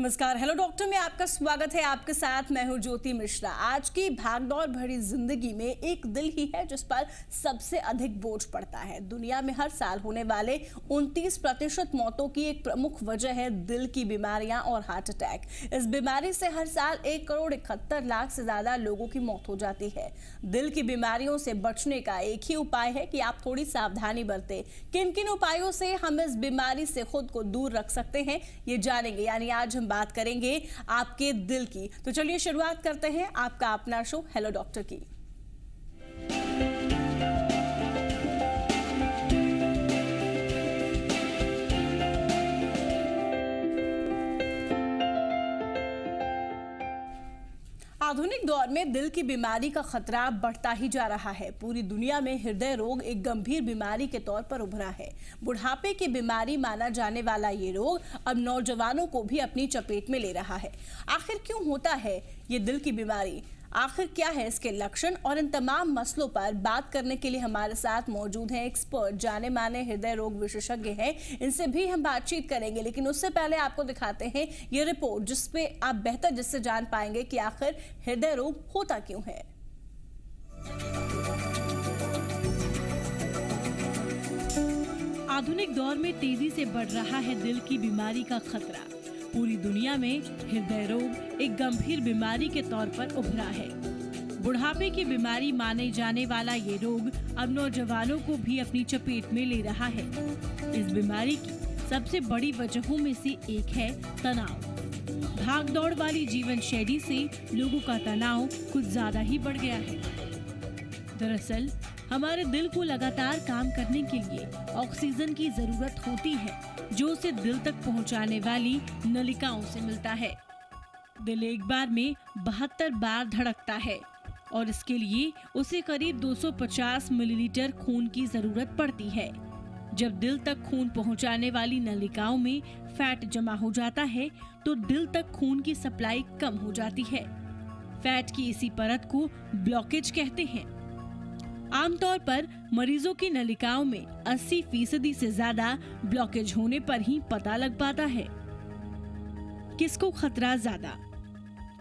नमस्कार, hello doctor में आपका स्वागत है। आपके साथ मैं हूं ज्योति मिश्रा। आज की भागदौड़ भरी जिंदगी में एक दिल ही है जिस पर सबसे अधिक बोझ पड़ता है। दुनिया में हर साल होने वाले 29% मौतों की एक प्रमुख वजह है दिल की बीमारियां और हार्ट अटैक। इस बीमारी से हर साल 1,71,00,000 से ज्यादा लोगों की मौत हो जाती है। दिल की बीमारियों से बचने का एक ही उपाय है कि आप थोड़ी सावधानी बरतें। किन किन उपायों से हम इस बीमारी से खुद को दूर रख सकते हैं, ये जानेंगे। यानी आज बात करेंगे आपके दिल की। तो चलिए शुरुआत करते हैं आपका अपना शो हेलो डॉक्टर की। आधुनिक दौर में दिल की बीमारी का खतरा बढ़ता ही जा रहा है। पूरी दुनिया में हृदय रोग एक गंभीर बीमारी के तौर पर उभरा है। बुढ़ापे की बीमारी माना जाने वाला ये रोग अब नौजवानों को भी अपनी चपेट में ले रहा है। आखिर क्यों होता है ये दिल की बीमारी? आखिर क्या है इसके लक्षण? और इन तमाम मसलों पर बात करने के लिए हमारे साथ मौजूद हैं एक्सपर्ट, जाने माने हृदय रोग विशेषज्ञ हैं। इनसे भी हम बातचीत करेंगे, लेकिन उससे पहले आपको दिखाते हैं ये रिपोर्ट जिसपे आप बेहतर जिससे जान पाएंगे कि आखिर हृदय रोग होता क्यों है। आधुनिक दौर में तेजी से बढ़ रहा है दिल की बीमारी का खतरा। पूरी दुनिया में हृदय रोग एक गंभीर बीमारी के तौर पर उभरा है। बुढ़ापे की बीमारी माने जाने वाला ये रोग अब नौजवानों को भी अपनी चपेट में ले रहा है। इस बीमारी की सबसे बड़ी वजहों में से एक है तनाव। भागदौड़ वाली जीवन शैली से लोगों का तनाव कुछ ज्यादा ही बढ़ गया है। दरअसल हमारे दिल को लगातार काम करने के लिए ऑक्सीजन की जरूरत होती है, जो उसे दिल तक पहुंचाने वाली नलिकाओं से मिलता है। दिल एक बार में 72 बार धड़कता है और इसके लिए उसे करीब 250 मिलीलीटर खून की जरूरत पड़ती है। जब दिल तक खून पहुंचाने वाली नलिकाओं में फैट जमा हो जाता है तो दिल तक खून की सप्लाई कम हो जाती है। फैट की इसी परत को ब्लॉकेज कहते हैं। आमतौर पर मरीजों की नलिकाओं में 80% से ज्यादा ब्लॉकेज होने पर ही पता लग पाता है। किसको खतरा ज्यादा?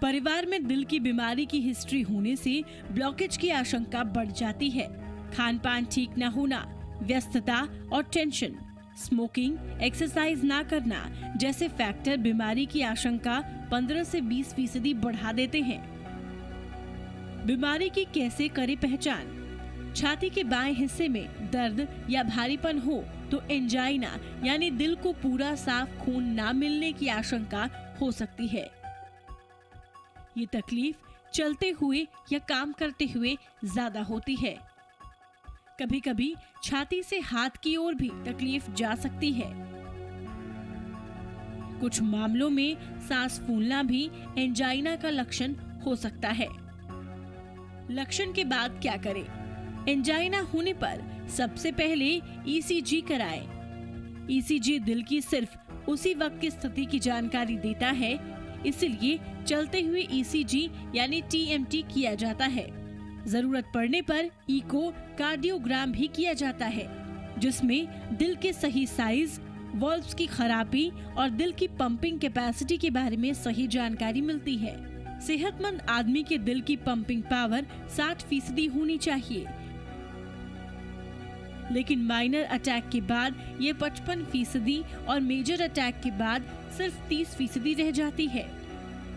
परिवार में दिल की बीमारी की हिस्ट्री होने से ब्लॉकेज की आशंका बढ़ जाती है। खान पान ठीक न होना, व्यस्तता और टेंशन, स्मोकिंग, एक्सरसाइज ना करना जैसे फैक्टर बीमारी की आशंका 15 से 20% बढ़ा देते हैं। बीमारी की कैसे करें पहचान? छाती के बाएं हिस्से में दर्द या भारीपन हो तो एंजाइना यानी दिल को पूरा साफ खून ना मिलने की आशंका हो सकती है। ये तकलीफ चलते हुए या काम करते हुए ज्यादा होती है। कभी कभी छाती से हाथ की ओर भी तकलीफ जा सकती है। कुछ मामलों में सांस फूलना भी एंजाइना का लक्षण हो सकता है। लक्षण के बाद क्या करें? एंजाइना होने पर सबसे पहले ईसीजी कराएं। ईसीजी दिल की सिर्फ उसी वक्त की स्थिति की जानकारी देता है, इसलिए चलते हुए ईसीजी यानी टीएमटी किया जाता है। जरूरत पड़ने पर इको कार्डियोग्राम भी किया जाता है, जिसमें दिल के सही साइज, वॉल्व्स की खराबी और दिल की पंपिंग कैपेसिटी के बारे में सही जानकारी मिलती है। सेहतमंद आदमी के दिल की पंपिंग पावर 60% होनी चाहिए, लेकिन माइनर अटैक के बाद ये 55% और मेजर अटैक के बाद सिर्फ 30% रह जाती है।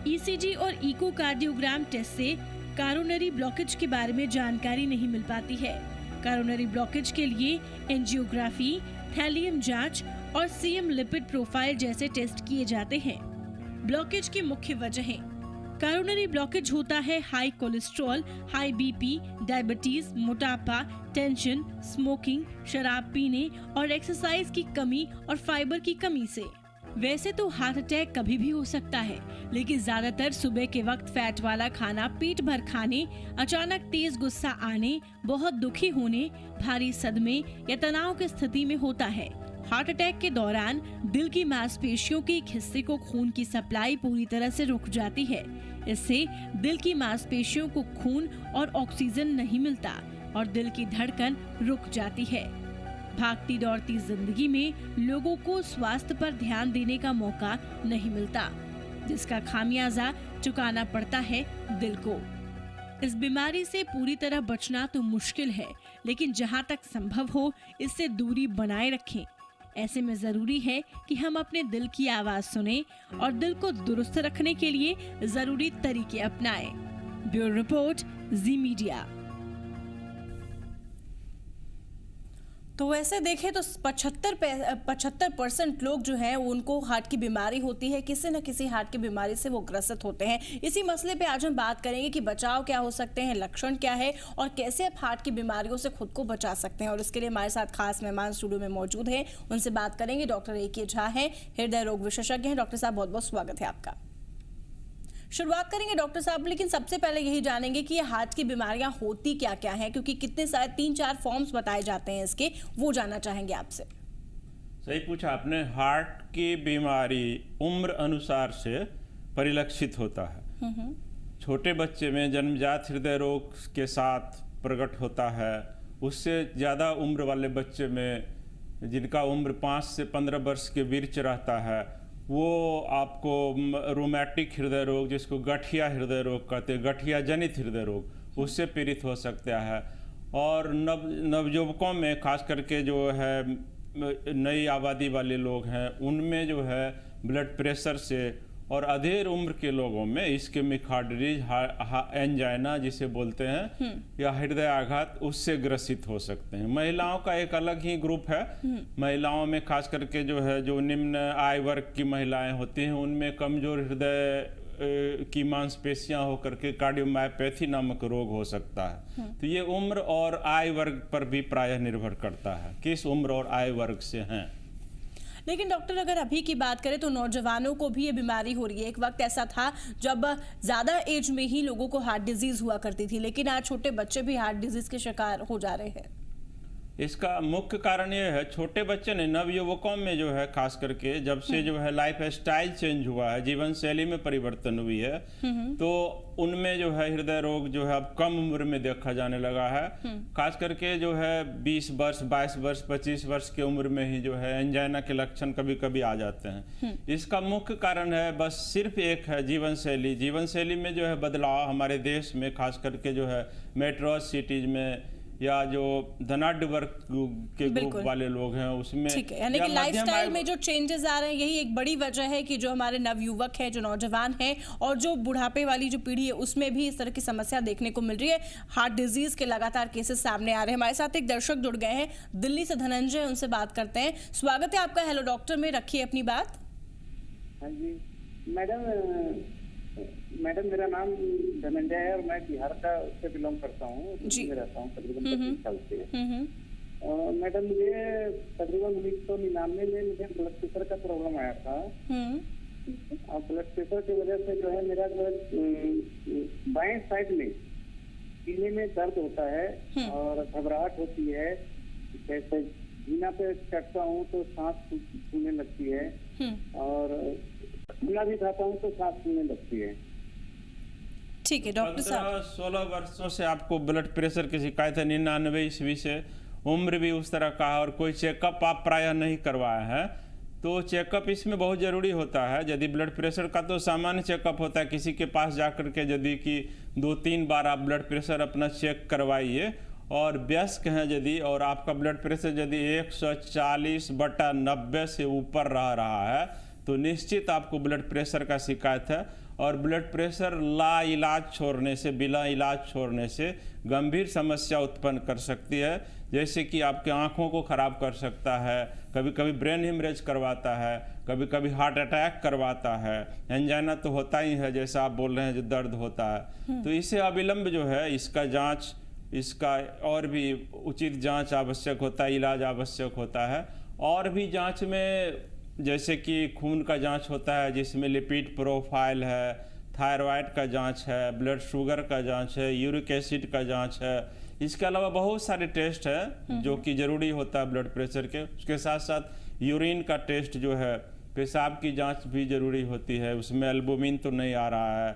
ईसीजी और इकोकार्डियोग्राम टेस्ट से कोरोनरी ब्लॉकेज के बारे में जानकारी नहीं मिल पाती है। कोरोनरी ब्लॉकेज के लिए एंजियोग्राफी, थैलियम जांच और सीएम लिपिड प्रोफाइल जैसे टेस्ट किए जाते हैं। ब्लॉकेज की मुख्य वजहें: कोरोनरी ब्लॉकेज होता है high cholesterol, high BP, diabetes, मोटापा, टेंशन, स्मोकिंग, शराब पीने और एक्सरसाइज की कमी और फाइबर की कमी से। वैसे तो हार्ट अटैक कभी भी हो सकता है, लेकिन ज्यादातर सुबह के वक्त फैट वाला खाना पेट भर खाने, अचानक तेज गुस्सा आने, बहुत दुखी होने, भारी सदमे या तनाव की स्थिति में होता है। हार्ट अटैक के दौरान दिल की मांसपेशियों के एक हिस्से को खून की सप्लाई पूरी तरह से रुक जाती है। इससे दिल की मांसपेशियों को खून और ऑक्सीजन नहीं मिलता और दिल की धड़कन रुक जाती है। भागती दौड़ती जिंदगी में लोगों को स्वास्थ्य पर ध्यान देने का मौका नहीं मिलता। जिसका खामियाजा चुकाना पड़ता है दिल को। इस बीमारी से पूरी तरह बचना तो मुश्किल है, लेकिन जहां तक संभव हो इससे दूरी बनाए रखें। ऐसे में जरूरी है कि हम अपने दिल की आवाज सुनें और दिल को दुरुस्त रखने के लिए जरूरी तरीके अपनाएं। ब्यूरो रिपोर्ट, जी मीडिया। तो वैसे देखें तो 75% लोग जो हैं उनको हार्ट की बीमारी होती है, किसी न किसी हार्ट की बीमारी से वो ग्रसित होते हैं। इसी मसले पे आज हम बात करेंगे कि बचाव क्या हो सकते हैं, लक्षण क्या है और कैसे आप हार्ट की बीमारियों से खुद को बचा सकते हैं। और इसके लिए हमारे साथ खास मेहमान स्टूडियो में मौजूद हैं, उनसे बात करेंगे। Doctor A K. झा हैं, हृदय रोग विशेषज्ञ हैं। डॉक्टर साहब, बहुत बहुत स्वागत है आपका। शुरुआत करेंगे डॉक्टर साहब, लेकिन सबसे पहले यही जानेंगे कि ये हार्ट की बीमारियां होती क्या क्या हैं, क्योंकि कितने सारे 3-4 फॉर्म्स बताए जाते हैं इसके, वो जानना चाहेंगे आपसे। सही पूछा आपने। हार्ट की बीमारी उम्र अनुसार से परिलक्षित होता है। छोटे बच्चे में जन्मजात हृदय रोग के साथ प्रकट होता है। उससे ज़्यादा उम्र वाले बच्चे में, जिनका उम्र 5 से 15 वर्ष के बीच रहता है, वो आपको रोमैटिक हृदय रोग, जिसको गठिया हृदय रोग कहते हैं, गठिया जनित हृदय रोग, उससे पीड़ित हो सकता है। और नवयुवकों में खास करके जो है नई आबादी वाले लोग हैं, उनमें जो है ब्लड प्रेशर से, और अधेड़ उम्र के लोगों में इसके मियोकार्डियल एंजाइना जिसे बोलते हैं, या हृदय आघात, उससे ग्रसित हो सकते हैं। महिलाओं का एक अलग ही ग्रुप है। महिलाओं में खास करके जो है, जो निम्न आय वर्ग की महिलाएं होती हैं, उनमें कमजोर हृदय की मांसपेशियां होकर के कार्डियोमायोपैथी नामक रोग हो सकता है। तो ये उम्र और आय वर्ग पर भी प्रायः निर्भर करता है, किस उम्र और आय वर्ग से हैं। लेकिन डॉक्टर, अगर अभी की बात करें तो नौजवानों को भी ये बीमारी हो रही है। एक वक्त ऐसा था जब ज़्यादा एज में ही लोगों को हार्ट डिजीज़ हुआ करती थी, लेकिन आज छोटे बच्चे भी हार्ट डिजीज़ के शिकार हो जा रहे हैं। इसका मुख्य कारण ये है, छोटे बच्चे ने, नवयुवकों में जो है खास करके, जब से जो है लाइफ स्टाइल चेंज हुआ है, जीवन शैली में परिवर्तन हुई है, तो उनमें जो है हृदय रोग जो है अब कम उम्र में देखा जाने लगा है। खास करके जो है 20 वर्ष, 22 वर्ष, 25 वर्ष की उम्र में ही जो है एंजाइना के लक्षण कभी कभी आ जाते हैं। इसका मुख्य कारण है बस सिर्फ एक है, जीवन शैली। जीवन शैली में जो है बदलाव हमारे देश में, खास करके जो है मेट्रो सिटीज में, या जो धनाढ्य वर्ग के ग्रुप वाले लोग हैं उसमें, ठीक है, यानी कि लाइफस्टाइल में जो चेंजेस आ रहे हैं, यही एक बड़ी वजह है कि जो हमारे नवयुवक हैं, जो नौजवान हैं, और जो बुढ़ापे वाली जो पीढ़ी है, उसमें भी इस तरह की समस्या देखने को मिल रही है। हार्ट डिजीज के लगातार केसेस सामने आ रहे हैं। हमारे साथ एक दर्शक जुड़ गए हैं दिल्ली से, धनंजय, उनसे बात करते हैं। स्वागत है आपका हेलो डॉक्टर में, रखिए अपनी बात। हाँ जी मैडम, मेरा नाम धनंजय है और मैं बिहार का से बिलोंग करता हूँ, दिल्ली में रहता हूँ तकरीबन 25 साल से। मैडम, मुझे तकरीबन 1999 में मुझे ब्लड प्रेशर का प्रॉब्लम आया था, और ब्लड प्रेशर की वजह से जो है मेरा जो है बाएं साइड में सीने में दर्द होता है और घबराहट होती है। जैसे जीना पे चढ़ता हूँ तो सांस फूलने लगती है, और खाना भी खाता हूँ तो सांस फूलने लगती है। ठीक है डॉक्टर साहब, 16 वर्षों से आपको ब्लड प्रेशर की शिकायत है, 99 ईस्वी से, उम्र भी उस तरह का है, और कोई चेकअप आप प्रायः नहीं करवाया है। तो चेकअप इसमें बहुत ज़रूरी होता है। यदि ब्लड प्रेशर का तो सामान्य चेकअप होता है, किसी के पास जाकर के यदि कि 2-3 बार आप ब्लड प्रेशर अपना चेक करवाइए। और वयस्क हैं यदि, और आपका ब्लड प्रेशर यदि 140/90 से ऊपर रह रहा है, तो निश्चित आपको ब्लड प्रेशर का शिकायत है। और ब्लड प्रेशर ला इलाज छोड़ने से, बिना इलाज छोड़ने से गंभीर समस्या उत्पन्न कर सकती है, जैसे कि आपके आँखों को खराब कर सकता है, कभी कभी ब्रेन हेमरेज करवाता है, कभी कभी हार्ट अटैक करवाता है, एंजाइना तो होता ही है जैसा आप बोल रहे हैं, जो दर्द होता है। तो इसे अविलंब जो है इसका जाँच, इसका और भी उचित जाँच आवश्यक होता है, इलाज आवश्यक होता है। और भी जाँच में जैसे कि खून का जांच होता है, जिसमें लिपिड प्रोफाइल है, थायराइड का जांच है, ब्लड शुगर का जांच है, यूरिक एसिड का जांच है। इसके अलावा बहुत सारे टेस्ट है जो कि ज़रूरी होता है ब्लड प्रेशर के। उसके साथ साथ यूरिन का टेस्ट जो है, पेशाब की जांच भी ज़रूरी होती है, उसमें एल्बुमिन तो नहीं आ रहा है।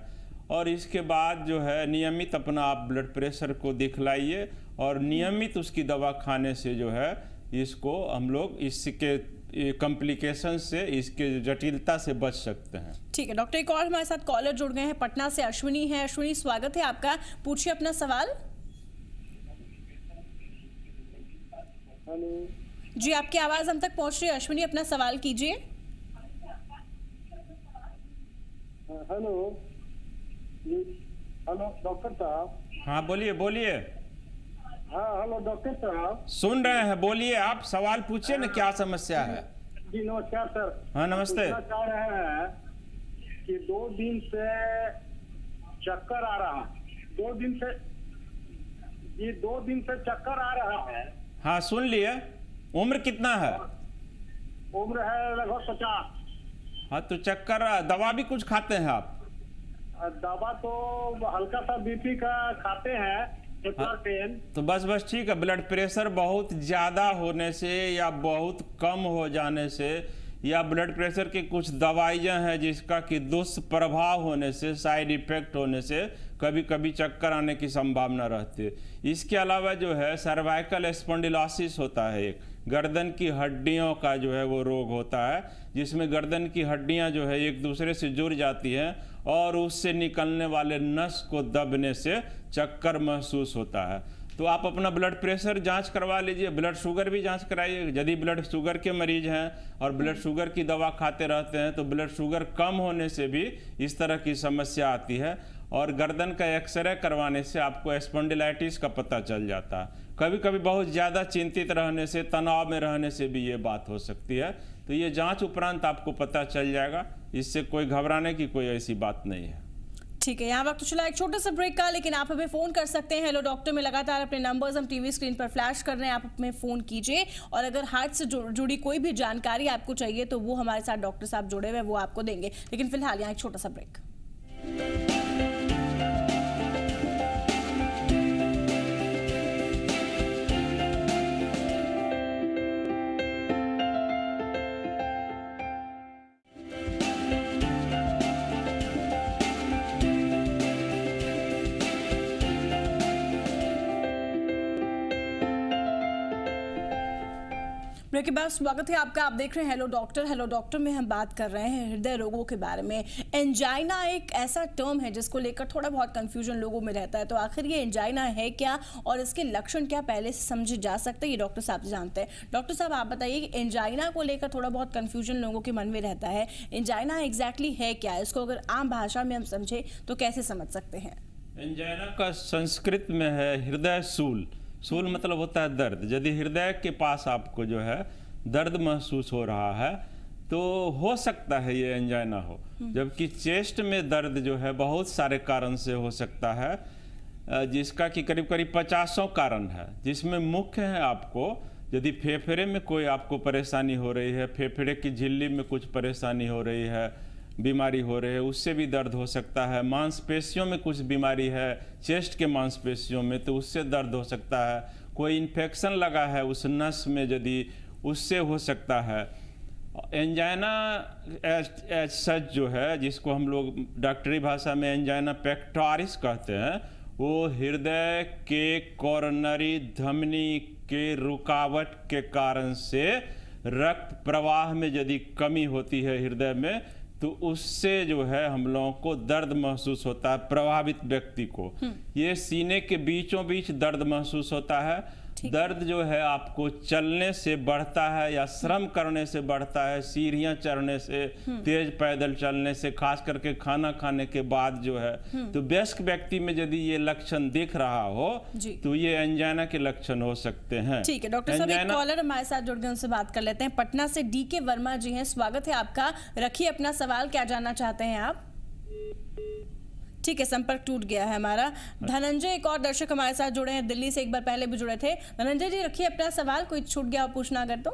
और इसके बाद जो है नियमित अपना आप ब्लड प्रेशर को दिखलाइए, और नियमित उसकी दवा खाने से जो है इसको हम लोग इसके कॉम्प्लिकेशन से, इसके जटिलता से बच सकते हैं। ठीक है डॉक्टर, एक और हमारे साथ कॉलर जुड़ गए हैं, पटना से अश्विनी है। अश्विनी, स्वागत है आपका, पूछिए अपना सवाल। हेलो जी, आपकी आवाज हम तक पहुंच रही है अश्विनी, अपना सवाल कीजिए। हेलो जी, हेलो डॉक्टर साहब। हाँ बोलिए बोलिए, हाँ हेलो डॉक्टर साहब। सुन रहे हैं, बोलिए, आप सवाल पूछिए ना, क्या समस्या है। जी नमस्कार सर। हाँ नमस्ते। पूछना चाह रहे हैं कि 2 दिन से चक्कर आ रहा है। 2 दिन से जी 2 दिन से चक्कर आ रहा है। हाँ सुन लिए। उम्र कितना है? उम्र है लगभग 50। हाँ तो चक्कर, दवा भी कुछ खाते हैं आप? दवा तो हल्का सा बीपी का खाते हैं, पेन। तो बस ठीक है। ब्लड प्रेशर बहुत ज़्यादा होने से या बहुत कम हो जाने से, या ब्लड प्रेशर की कुछ दवाइयाँ हैं जिसका कि दुष्प्रभाव होने से, साइड इफेक्ट होने से कभी कभी चक्कर आने की संभावना रहती है। इसके अलावा जो है सर्वाइकल स्पॉन्डिलोसिस होता है, एक गर्दन की हड्डियों का जो है वो रोग होता है, जिसमें गर्दन की हड्डियां जो है एक दूसरे से जुड़ जाती हैं और उससे निकलने वाले नस को दबने से चक्कर महसूस होता है। तो आप अपना ब्लड प्रेशर जांच करवा लीजिए, ब्लड शुगर भी जांच कराइए। यदि ब्लड शुगर के मरीज हैं और ब्लड शुगर की दवा खाते रहते हैं तो ब्लड शुगर कम होने से भी इस तरह की समस्या आती है। और गर्दन का एक्सरे करवाने से आपको स्पॉन्डिलाइटिस का पता चल जाता है। कभी कभी बहुत ज़्यादा चिंतित रहने से, तनाव में रहने से भी ये बात हो सकती है। तो ये जांच उपरांत आपको पता चल जाएगा, इससे कोई घबराने की कोई ऐसी बात नहीं है। ठीक है, यहाँ वक्त चला एक छोटा सा ब्रेक का, लेकिन आप हमें फोन कर सकते हैं। हेलो डॉक्टर में लगातार अपने नंबर्स हम टीवी स्क्रीन पर फ्लैश कर रहे हैं, आप हमें फोन कीजिए। और अगर हार्ट से जुड़ी कोई भी जानकारी आपको चाहिए तो वो हमारे साथ डॉक्टर साहब जुड़े हुए हैं, वो आपको देंगे। लेकिन फिलहाल यहाँ एक छोटा सा ब्रेक। ब्रेक के बाद स्वागत है आपका, आप देख रहे हैं हेलो डॉक्टर। हेलो डॉक्टर में हम बात कर रहे हैं हृदय रोगों के बारे में। एंजाइना एक ऐसा टर्म है जिसको लेकर थोड़ा बहुत कंफ्यूजन लोगों में रहता है। तो आखिर ये एंजाइना है क्या और इसके लक्षण क्या पहले से समझे जा सकते हैं, ये डॉक्टर साहब से जानते हैं। डॉक्टर साहब आप बताइए कि एंजाइना को लेकर थोड़ा बहुत कंफ्यूजन लोगों के मन में रहता है। एंजाइना एग्जैक्टली है क्या, इसको अगर आम भाषा में हम समझे तो कैसे समझ सकते हैं? एंजाइना का संस्कृत में है हृदय शूल। शूल मतलब होता है दर्द। यदि हृदय के पास आपको जो है दर्द महसूस हो रहा है तो हो सकता है ये एंजाइना हो। जबकि चेस्ट में दर्द जो है बहुत सारे कारण से हो सकता है, जिसका कि करीब करीब 50 कारण है, जिसमें मुख्य है आपको यदि फेफड़े में कोई आपको परेशानी हो रही है, फेफड़े की झिल्ली में कुछ परेशानी हो रही है, बीमारी हो रही है, उससे भी दर्द हो सकता है। मांसपेशियों में कुछ बीमारी है, चेस्ट के मांसपेशियों में, तो उससे दर्द हो सकता है। कोई इन्फेक्शन लगा है उस नस में, यदि उससे हो सकता है। एंजाइना एज सच जो है, जिसको हम लोग डॉक्टरी भाषा में एंजाइना पेक्टोरिस कहते हैं, वो हृदय के कोरोनरी धमनी के रुकावट के कारण से रक्त प्रवाह में यदि कमी होती है हृदय में, तो उससे जो है हम लोगों को दर्द महसूस होता है। प्रभावित व्यक्ति को ये सीने के बीचों बीच दर्द महसूस होता है। दर्द जो है आपको चलने से बढ़ता है या श्रम करने से बढ़ता है, सीढ़ियां चढ़ने से, तेज पैदल चलने से, खास करके खाना खाने के बाद जो है। तो वयस्क व्यक्ति में यदि ये लक्षण दिख रहा हो तो ये एंजाइना के लक्षण हो सकते हैं। ठीक है डॉक्टर साहब, एक कॉलर हमारे साथ जुड़ गए, उनसे बात कर लेते हैं। पटना से DK वर्मा जी हैं, स्वागत है आपका। रखिए अपना सवाल, क्या जानना चाहते हैं आप? ठीक है, संपर्क टूट गया है हमारा। धनंजय एक और दर्शक हमारे साथ जुड़े हैं, दिल्ली से एक बार पहले भी जुड़े थे। धनंजय जी रखिए अपना सवाल, कोई छूट गया हो पूछना अगर तो।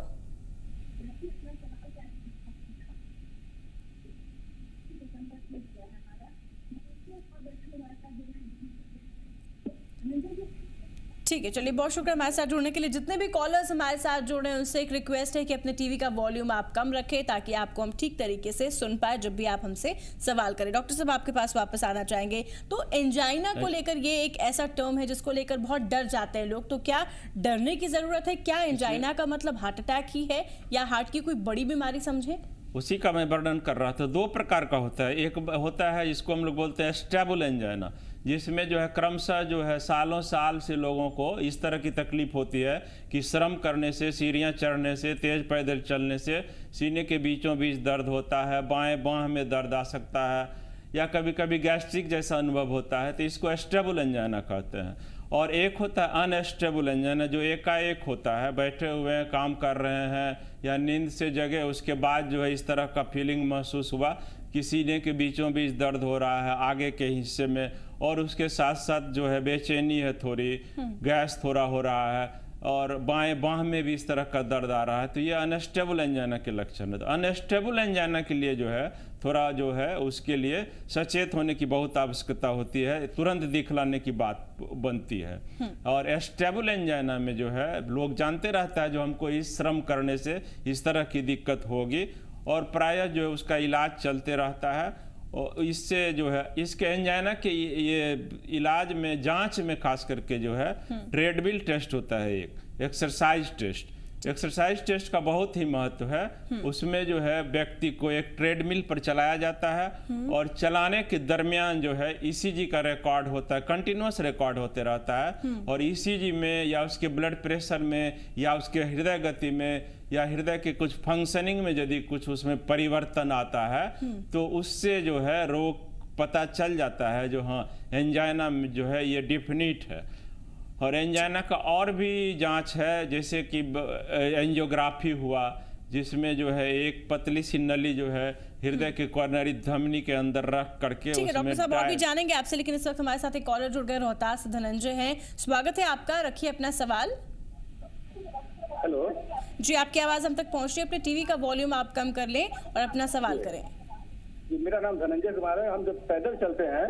ठीक है, चलिए बहुत शुक्रिया हमारे साथ जुड़ने के लिए। जितने भी कॉलर्स हमारे साथ जुड़े हैं उनसे एक रिक्वेस्ट है कि अपने टीवी का वॉल्यूम आप कम रखें ताकि आपको हम ठीक तरीके से सुन पाए जब भी आप हमसे सवाल करें। डॉक्टर साहब आपके पास वापस आना चाहेंगे। तो एंजाइना को लेकर ये एक ऐसा टर्म है जिसको लेकर बहुत डर जाते हैं लोग, तो क्या डरने की जरूरत है? क्या एंजाइना का मतलब हार्ट अटैक ही है या हार्ट की कोई बड़ी बीमारी समझे? उसी का मैं वर्णन कर रहा था। 2 प्रकार का होता है। एक होता है जिसको हम लोग बोलते हैं स्टेबल एंजाइना, जिसमें जो है क्रमशः जो है सालों साल से लोगों को इस तरह की तकलीफ होती है कि श्रम करने से, सीढ़ियाँ चढ़ने से, तेज पैदल चलने से सीने के बीचों बीच दर्द होता है, बाएं बांह में दर्द आ सकता है, या कभी कभी गैस्ट्रिक जैसा अनुभव होता है, तो इसको स्टेबल एंजाइना कहते हैं। और एक होता है अनस्टेबल एंजाइना, जो एकाएक होता है, बैठे हुए हैं, काम कर रहे हैं या नींद से जगे, उसके बाद जो है इस तरह का फीलिंग महसूस हुआ कि सीने के बीचों बीच दर्द हो रहा है आगे के हिस्से में, और उसके साथ साथ जो है बेचैनी है, थोड़ी गैस थोड़ा हो रहा है, और बाएं बांह में भी इस तरह का दर्द आ रहा है, तो ये अनस्टेबल एंजाइना के लक्षण है। तो अनस्टेबल एंजाइना के लिए जो है थोड़ा जो है उसके लिए सचेत होने की बहुत आवश्यकता होती है, तुरंत दिखलाने की बात बनती है। और स्टेबल एंजाइना में जो है लोग जानते रहता है जो हमको इस श्रम करने से इस तरह की दिक्कत होगी, और प्रायः जो है उसका इलाज चलते रहता है। और इससे जो है इसके एंजाइना के ये इलाज में, जांच में खास करके जो है ट्रेडमिल टेस्ट होता है, एक एक्सरसाइज टेस्ट। एक्सरसाइज टेस्ट का बहुत ही महत्व है। उसमें जो है व्यक्ति को एक ट्रेडमिल पर चलाया जाता है और चलाने के दरमियान जो है ईसीजी का रिकॉर्ड होता है, कंटिन्यूअस रिकॉर्ड होते रहता है, और ईसीजी में या उसके ब्लड प्रेशर में या उसके हृदय गति में या हृदय के कुछ फंक्शनिंग में यदि कुछ उसमें परिवर्तन आता है तो उससे जो है रोग पता चल जाता है, जो हाँ एंजाइना में जो है ये डिफिनिट है। और एंजाइना का और भी जांच है, जैसे कि एंजियोग्राफी हुआ, जिसमें जो है एक पतली सी नली जो है हृदय के कॉर्नरी धमनी के अंदर रख करके ठीक है डॉक्टर साहब, और भी जानेंगे आपसे, लेकिन इस वक्त हमारे साथ एक कॉलर जुड़ गए, रोहतास धनंजय हैं। स्वागत है आपका, रखिए अपना सवाल। हेलो जी, आपकी आवाज हम तक पहुंच रही है, अपने टीवी का वॉल्यूम आप कम कर लें और अपना सवाल करें। जी, मेरा नाम धनंजय कुमार है। हम जब पैदल चलते हैं,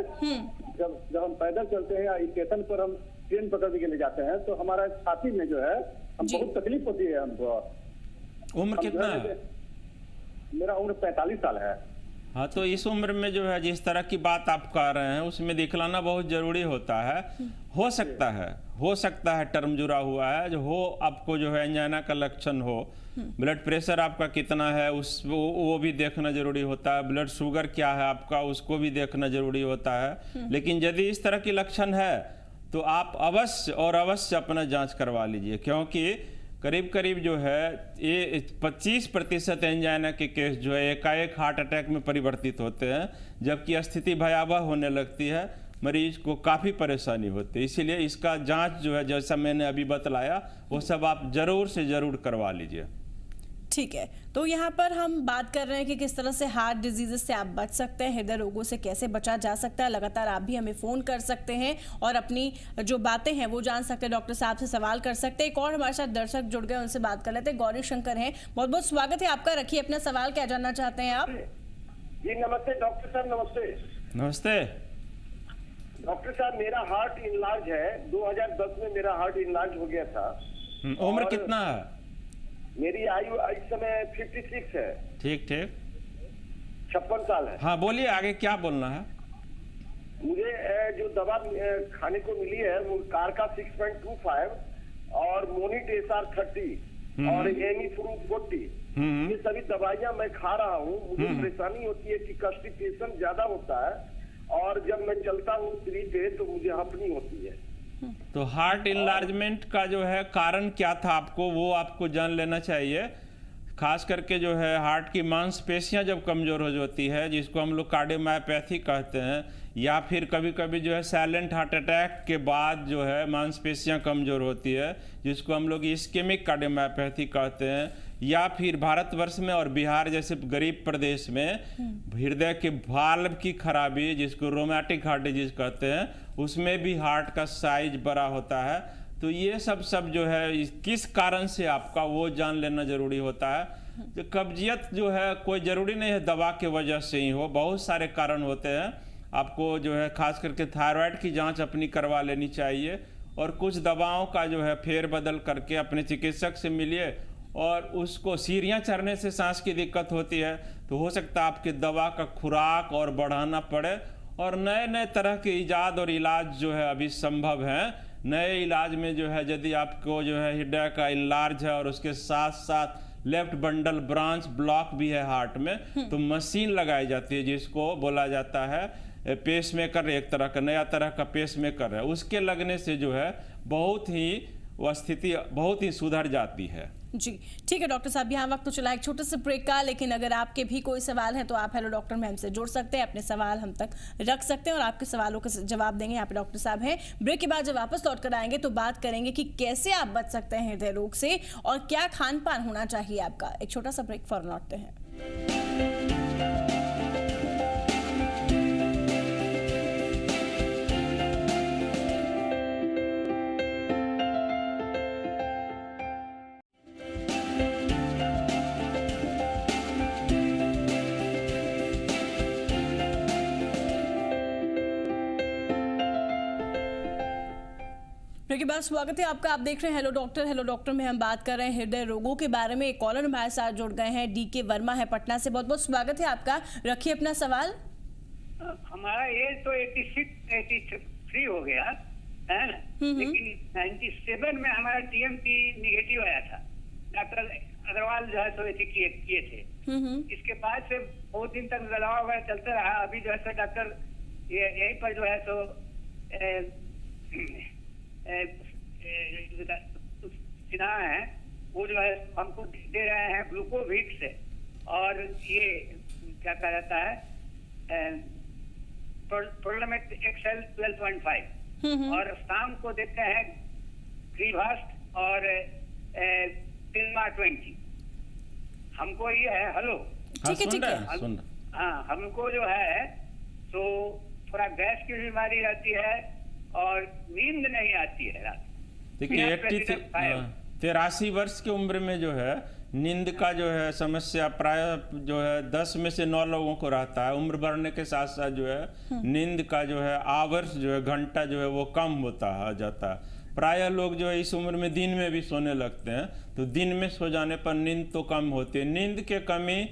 जब हम पैदल चलते हैं या स्टेशन पर हम ट्रेन पकड़ने के लिए जाते हैं, तो हमारा छाती में जो है हम बहुत तकलीफ होती है हमको। उम्र कितना है? मेरा उम्र 45 साल है। हाँ, तो इस उम्र में जो है जिस तरह की बात आप कह रहे हैं उसमें दिखलाना बहुत जरूरी होता है। हो सकता है टर्म जुड़ा हुआ है, जो हो आपको जो है एंजाइना का लक्षण हो। ब्लड प्रेशर आपका कितना है वो भी देखना जरूरी होता है, ब्लड शुगर क्या है आपका उसको भी देखना जरूरी होता है। लेकिन यदि इस तरह की लक्षण है तो आप अवश्य अपना जांच करवा लीजिए, क्योंकि करीब करीब जो है ये 25% एंजाइना के केस जो है एकाएक हार्ट अटैक में परिवर्तित होते हैं, जबकि स्थिति भयावह होने लगती है, मरीज को काफ़ी परेशानी होती है। इसीलिए इसका जांच जो है जैसा मैंने अभी बतलाया वो सब आप जरूर से जरूर करवा लीजिए। ठीक है, तो यहाँ पर हम बात कर रहे हैं कि किस तरह से हार्ट डिजीजेस से आप बच सकते हैं, हृदय रोगों से कैसे बचा जा सकता है। लगातार आप भी हमें फ़ोन कर सकते हैं और अपनी जो बातें हैं वो जान सकते हैं, डॉक्टर साहब से सवाल कर सकते हैं। एक और हमारे साथ दर्शक जुड़ गए, उनसे बात कर लेते हैं। गौरी शंकर हैं, बहुत बहुत स्वागत है आपका, रखिए अपना सवाल, क्या जानना चाहते हैं आप? जी नमस्ते डॉक्टर साहब। नमस्ते। नमस्ते डॉक्टर साहब, मेरा हार्ट इनलार्ज है। 2010 में मेरा हार्ट इनलार्ज हो गया था। उम्र कितना है? मेरी आयु इस समय 56 है। ठीक 56 साल है। हाँ बोलिए, आगे क्या बोलना है? मुझे जो दवा खाने को मिली है वो कार का 6.25 और मोनिट SR30 और एनी फ्रूट 40, ये सभी दवाइयां मैं खा रहा हूँ। मुझे परेशानी होती है कि कॉन्स्टिपेशन ज्यादा होता है, और जब मैं चलता हूँ सीढ़ी पे तो मुझे हपनी होती है। तो हार्ट इनलार्जमेंट का जो है कारण क्या था वो आपको जान लेना चाहिए। खास करके जो है हार्ट की मांसपेशियां जब कमज़ोर हो जाती है, जिसको हम लोग कार्डियोमायोपैथी कहते हैं, या फिर कभी कभी जो है साइलेंट हार्ट अटैक के बाद जो है मांसपेशियां कमज़ोर होती है, जिसको हम लोग इस्केमिक कार्डियोमायोपैथी कहते हैं, या फिर भारतवर्ष में और बिहार जैसे गरीब प्रदेश में हृदय के वाल्व की खराबी, जिसको रोमैटिक हार्ट डिजीज कहते हैं, उसमें भी हार्ट का साइज बड़ा होता है। तो ये सब जो है किस कारण से आपका वो जान लेना जरूरी होता है। तो कब्जियत जो है कोई ज़रूरी नहीं है दवा के वजह से ही हो, बहुत सारे कारण होते हैं। आपको जो है खास करके थायराइड की जांच अपनी करवा लेनी चाहिए, और कुछ दवाओं का जो है फेरबदल करके अपने चिकित्सक से मिलिए। और उसको सीढ़ियाँ चढ़ने से सांस की दिक्कत होती है तो हो सकता है आपकी दवा का खुराक और बढ़ाना पड़े। और नए नए तरह के इजाद और इलाज जो है अभी संभव हैं। नए इलाज में जो है यदि आपको जो है हृदय का इनलार्ज है और उसके साथ साथ लेफ्ट बंडल ब्रांच ब्लॉक भी है हार्ट में, तो मशीन लगाई जाती है जिसको बोला जाता है पेस मेकर, एक तरह का नया तरह का पेस मेकर है। उसके लगने से जो है बहुत ही वह स्थिति बहुत ही सुधर जाती है। जी ठीक है डॉक्टर साहब, यहाँ वक्त तो चला एक छोटे से ब्रेक का, लेकिन अगर आपके भी कोई सवाल है तो आप हेलो डॉक्टर में हमसे जुड़ सकते हैं, अपने सवाल हम तक रख सकते हैं और आपके सवालों के जवाब देंगे। यहाँ पे डॉक्टर साहब हैं। ब्रेक के बाद जब वापस लौट कर आएंगे तो बात करेंगे कि कैसे आप बच सकते हैं हृदय रोग से और क्या खान पान होना चाहिए आपका। एक छोटा सा ब्रेक फौरन लौटते हैं। के बाद स्वागत है आपका। आप देख रहे हैं हेलो डॉक्टर में हम बात कर रहे हैं हृदय रोगों के बारे में। एक कॉलर हमारे साथ जुड़ गए हैं, DK वर्मा है पटना से। बहुत बहुत स्वागत है आपका, रखिए अपना सवाल। हमारा एज तो 83 हो गया है ना, लेकिन 97 में हमारा TMT निगेटिव आया था। डॉक्टर अग्रवाल जो है सो किए थे। इसके बाद से बहुत दिन तक दवा वगैरह चलते रहा। अभी जो है सो डॉक्टर यहीं पर जो है सो सिन्हा है, वो जो है हमको दे रहे हैं ग्लूकोविट से, और ये क्या कहा जाता है प्रोलेमेट एक्सेल 12.5, और शाम को देते हैं क्रीवास्ट और टिल्मा 20। हमको ये है हेलो ठीक है हाँ, हमको जो है तो थोड़ा गैस की बीमारी रहती है और नींद नहीं आती है रात। देखिए 83 वर्ष की उम्र में जो है नींद का जो है समस्या प्राय जो है 10 में से 9 लोगों को रहता है। उम्र बढ़ने के साथ साथ जो है नींद का जो है आवर्स जो है घंटा जो है वो कम होता जाता है। प्राय लोग जो है इस उम्र में दिन में भी सोने लगते हैं, तो दिन में सो जाने पर नींद तो कम होती है। नींद के कमी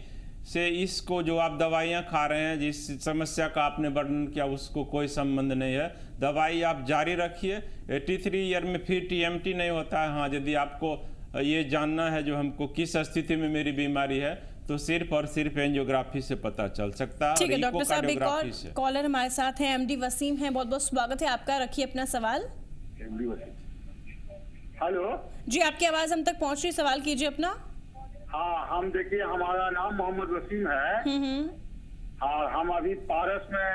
से इसको जो आप दवाइयाँ खा रहे हैं, जिस समस्या का आपने वर्णन किया उसको कोई संबंध नहीं है। दवाई आप जारी रखिए। 83 ईयर में फिर TMT नहीं होता है। हाँ, यदि आपको ये जानना है जो हमको किस स्थिति में मेरी बीमारी है, तो सिर्फ और सिर्फ एंजियोग्राफी से पता चल सकता है। ठीक है डॉक्टर साहब, एक और कॉलर हमारे साथ है, MD वसीम है। बहुत बहुत स्वागत है आपका, रखिए अपना सवाल। हेलो जी, आपकी आवाज हम तक पहुंच रही, सवाल कीजिए अपना। हाँ, हम देखिए हमारा नाम मोहम्मद वसीम है। हाँ, हम अभी पारस में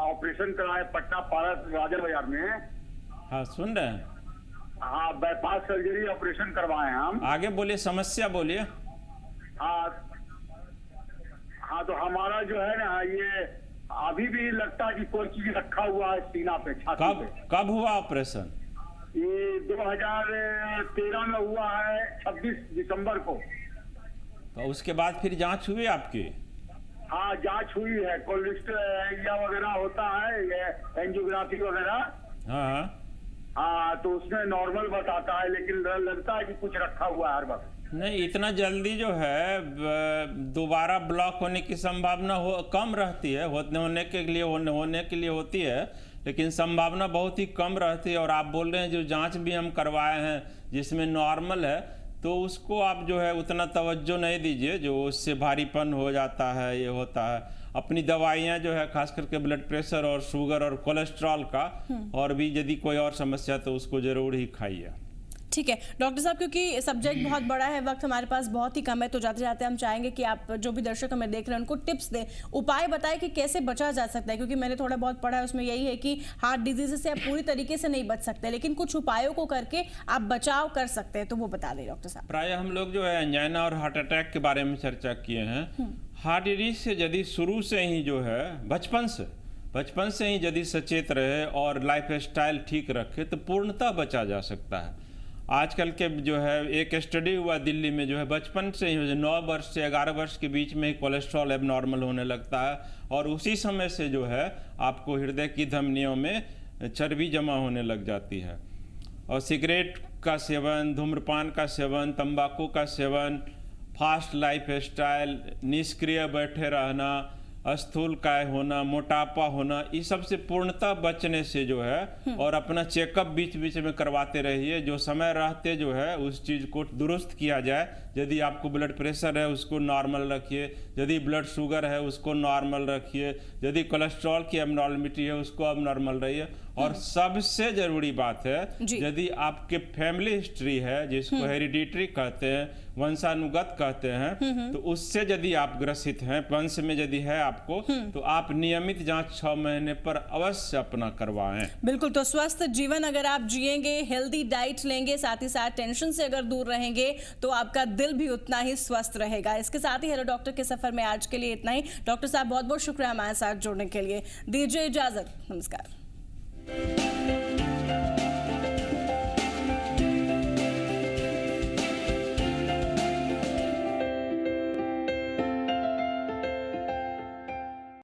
ऑपरेशन कराए, पटना पारस राजा बाजार में। हाँ, सुन रहे हैं। हाँ, बाईपास सर्जरी ऑपरेशन करवाए हैं हम। आगे बोलिए, समस्या बोलिए। हाँ, तो हमारा जो है ना, ये अभी भी लगता है कि कोई चीज रखा हुआ है सीना पे, छाती पे। कब हुआ ऑपरेशन? ये 2013 में हुआ है, 26 दिसंबर को। तो उसके बाद फिर जांच हुई आपकी? हाँ, जांच हुई है, कोलेस्ट्रॉल वगैरह होता है, ये एंजियोग्राफी वगैरह। हाँ, तो उसमें नॉर्मल बताता है, लेकिन लगता है कि कुछ रखा हुआ है हर वक्त। नहीं, इतना जल्दी जो है दोबारा ब्लॉक होने की संभावना कम रहती है। होने के लिए होती है, लेकिन संभावना बहुत ही कम रहती है। और आप बोल रहे हैं जो जांच भी हम करवाए हैं जिसमें नॉर्मल है, तो उसको आप जो है उतना तवज्जो नहीं दीजिए, जो उससे भारीपन हो जाता है, ये होता है। अपनी दवाइयाँ जो है खास करके ब्लड प्रेशर और शुगर और कोलेस्ट्रॉल का, और भी यदि कोई और समस्या तो उसको जरूर ही खाइए। ठीक है डॉक्टर साहब, क्योंकि सब्जेक्ट बहुत बड़ा है, वक्त हमारे पास बहुत ही कम है, तो जाते जाते हम चाहेंगे कि आप जो भी दर्शक हमें देख रहे हैं उनको टिप्स दें, उपाय बताएं कि कैसे बचा जा सकता है। क्योंकि मैंने थोड़ा बहुत पढ़ा है, उसमें यही है कि हार्ट डिजीज से आप पूरी तरीके से नहीं बच सकते, लेकिन कुछ उपायों को करके आप बचाव कर सकते हैं, तो वो बता दें डॉक्टर साहब। प्राय हम लोग जो है एंजाइना और हार्ट अटैक के बारे में चर्चा किए हैं। हार्ट डिजीज से यदि शुरू से ही जो है बचपन से ही यदि सचेत रहे और लाइफ स्टाइल ठीक रखे, तो पूर्णतः बचा जा सकता है। आजकल के जो है एक स्टडी हुआ दिल्ली में, जो है बचपन से ही 9 वर्ष से 11 वर्ष के बीच में ही कोलेस्ट्रॉल एबनॉर्मल होने लगता है, और उसी समय से जो है आपको हृदय की धमनियों में चर्बी जमा होने लग जाती है। और सिगरेट का सेवन, धूम्रपान का सेवन, तंबाकू का सेवन, फास्ट लाइफ स्टाइल, निष्क्रिय बैठे रहना, स्थूलकाय होना, मोटापा होना, इस सब से पूर्णतः बचने से जो है, और अपना चेकअप बीच बीच में करवाते रहिए। जो समय रहते जो है उस चीज़ को दुरुस्त किया जाए। यदि आपको ब्लड प्रेशर है उसको नॉर्मल रखिए, यदि ब्लड शुगर है उसको नॉर्मल रखिए, यदि कोलेस्ट्रॉल की एबनॉर्मलिटी है उसको अब नॉर्मल रहिए। और सबसे जरूरी बात है, यदि आपके फैमिली हिस्ट्री है, जिसको हेरिडिटरी कहते हैं, वंशानुगत कहते हैं, तो उससे यदि आप ग्रसित हैं, वंश में यदि है आपको, तो आप नियमित जांच 6 महीने पर अवश्य अपना करवाएं। बिल्कुल। तो स्वस्थ जीवन अगर आप जिएंगे, हेल्दी डाइट लेंगे, साथ ही साथ टेंशन से अगर दूर रहेंगे, तो आपका दिल भी उतना ही स्वस्थ रहेगा। इसके साथ ही हेलो डॉक्टर के सफर में आज के लिए इतना ही। डॉक्टर साहब बहुत बहुत शुक्रिया हमारे साथ जुड़ने के लिए। दीजिए इजाजत, नमस्कार।